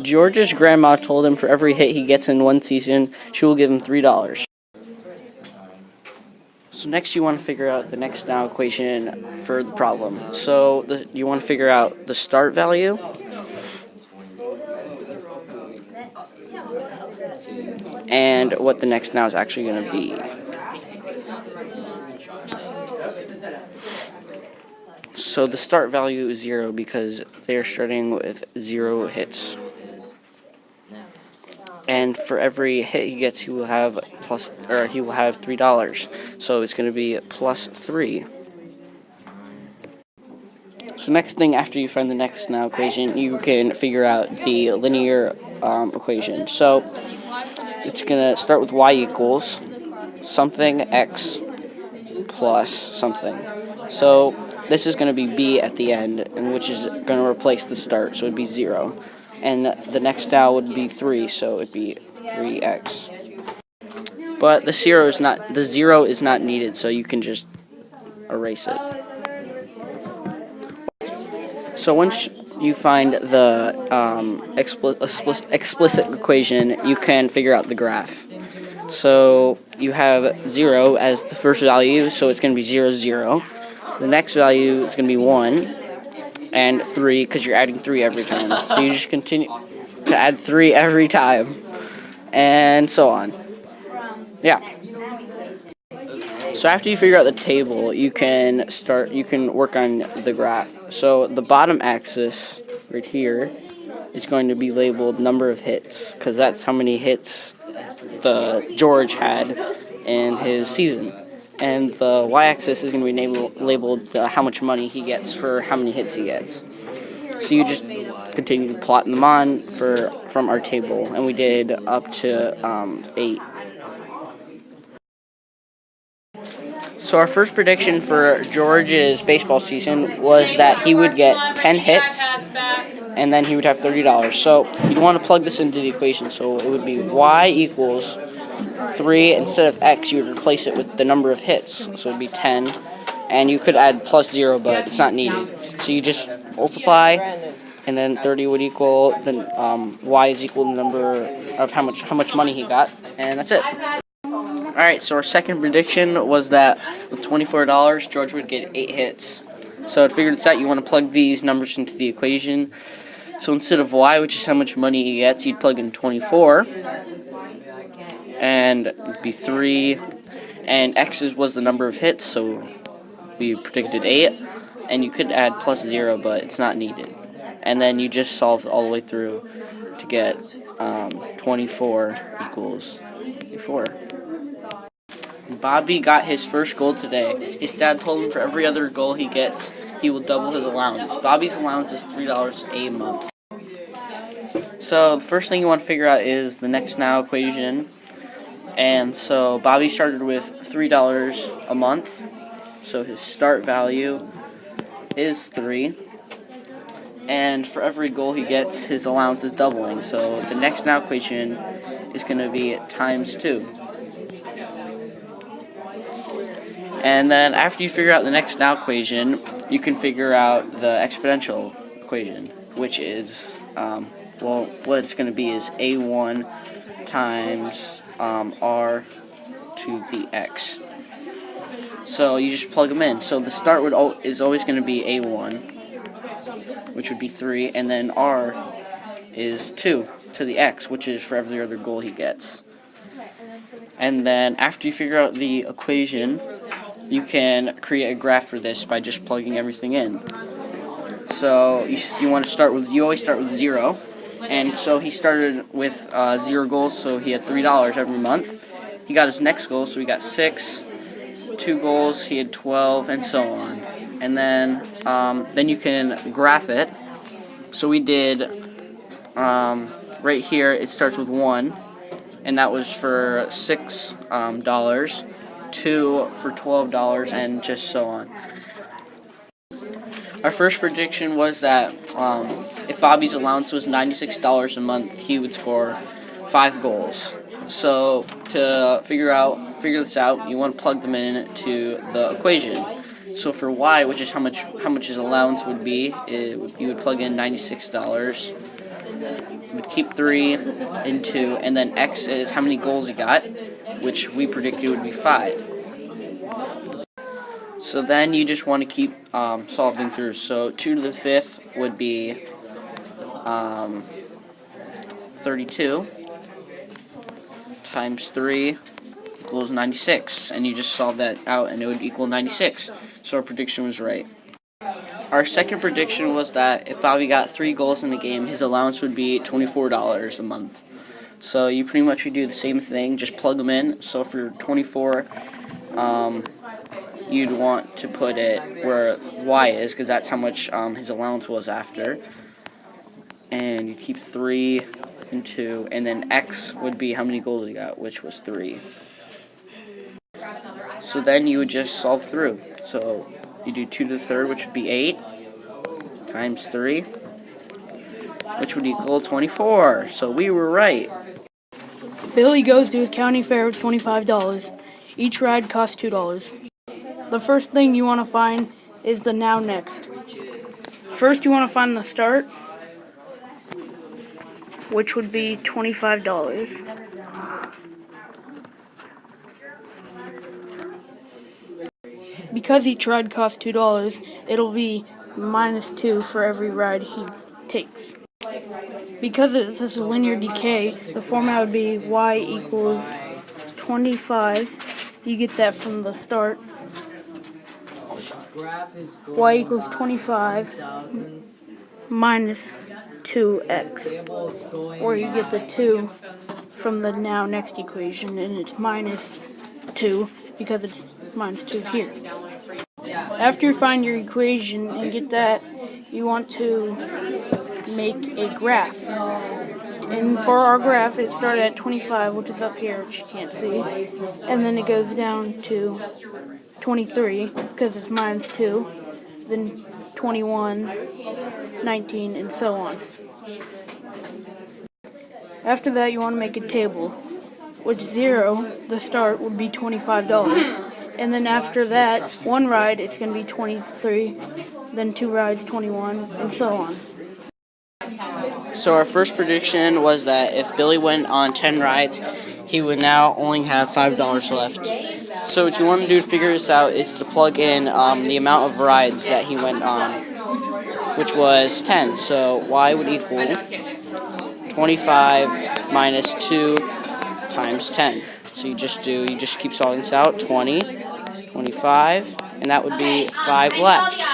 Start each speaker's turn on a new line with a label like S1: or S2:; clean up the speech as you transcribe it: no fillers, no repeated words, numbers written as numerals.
S1: George's grandma told him for every hit he gets in one season, she will give him $3. So next you want to figure out the next now equation for the problem. So you want to figure out the start value and what the next now is actually going to be. So the start value is 0 because they're starting with 0 hits. And for every hit he gets, he will have $3. So it's going to be plus 3. So next thing, after you find the next now equation, you can figure out the linear equation. So it's going to start with y equals something x plus something. So this is going to be b at the end, and which is going to replace the start, so it would be 0. And the next now would be 3, so it would be 3x. But the 0 is not needed, so you can just erase it. So once you find the explicit equation, you can figure out the graph. So you have 0 as the first value, so it's going to be 0, 0. The next value is going to be 1, and 3, because you're adding 3 every time. So you just continue to add 3 every time, and so on. Yeah. So after you figure out the table, you can work on the graph. So the bottom axis right here is going to be labeled number of hits, because that's how many hits the George had in his season. And the y-axis is going to be labeled how much money he gets for how many hits he gets. So you just continue plotting them on from our table, and we did up to 8. So our first prediction for George's baseball season was that he would get 10 hits, and then he would have $30. So you'd want to plug this into the equation. So it would be y equals 3. Instead of x, you would replace it with the number of hits. So it would be 10, and you could add plus 0, but it's not needed. So you just multiply, and then 30 would equal y is equal to the number of how much money he got, and that's it. Alright, so our second prediction was that with $24, George would get 8 hits. So to figure this out, you want to plug these numbers into the equation. So instead of y, which is how much money he gets, you'd plug in 24, and it would be 3, and x was the number of hits, so we predicted 8, and you could add plus 0, but it's not needed. And then you just solve all the way through to get 24 equals 4. Bobby got his first goal today. His dad told him for every other goal he gets, he will double his allowance. Bobby's allowance is $3 a month. So the first thing you want to figure out is the next now equation. And so Bobby started with $3 a month. So his start value is 3. And for every goal he gets, his allowance is doubling. So the next now equation is going to be times 2. And then after you figure out the next now equation, you can figure out the exponential equation, which is, what it's going to be is a1 times r to the x. So you just plug them in. So the start is always going to be a1, which would be 3, and then r is 2 to the x, which is for every other goal he gets. And then after you figure out the equation, you can create a graph for this by just plugging everything in. So you always start with 0, and so he started with 0 goals, so he had $3 every month. He got his next goal, so he got 6. 2 goals, he had 12, and so on. And then you can graph it. So we did right here. It starts with 1, and that was for $6. 2 for $12, and just so on. Our first prediction was that if Bobby's allowance was $96 a month, he would score 5 goals. So to figure this out, you want to plug them in to the equation. So for Y, which is how much his allowance would be, you would plug in $96. You would keep 3 and 2, and then X is how many goals he got, which we predicted would be 5. So then you just want to keep solving through. So 2 to the 5th would be 32 times 3 equals 96, and you just solve that out and it would equal 96. So our prediction was right. Our second prediction was that if Bobby got 3 goals in the game, his allowance would be $24 a month. So you pretty much would do the same thing, just plug them in. So for 24, you'd want to put it where Y is, because that's how much his allowance was after. And you'd keep 3 and 2, and then X would be how many goals he got, which was 3. So then you would just solve through. So you do 2 to the 3rd, which would be 8, times 3, which would equal 24. So we were right.
S2: Billy goes to his county fair with $25. Each ride costs $2. The first thing you want to find is the now next. First you want to find the start, which would be $25. Because each ride costs $2, it'll be -2 for every ride he takes. Because it's just a linear decay, the format would be y equals 25. You get that from the start. Y equals 25 minus 2x. Or you get the 2 from the now next equation, and it's -2 because it's -2 here. After you find your equation and get that, you want to make a graph. And for our graph, it started at 25, which is up here, which you can't see. And then it goes down to 23, because it's -2. Then 21, 19, and so on. After that, you want to make a table. With 0, the start would be $25. And then after that, 1 ride, it's going to be 23. Then 2 rides, 21, and so on.
S1: So our first prediction was that if Billy went on 10 rides, he would now only have $5 left. So what you want to do to figure this out is to plug in the amount of rides that he went on, which was 10. So Y would equal 25 minus 2 times 10. So you just keep solving this out, 20, 25, and that would be 5 left.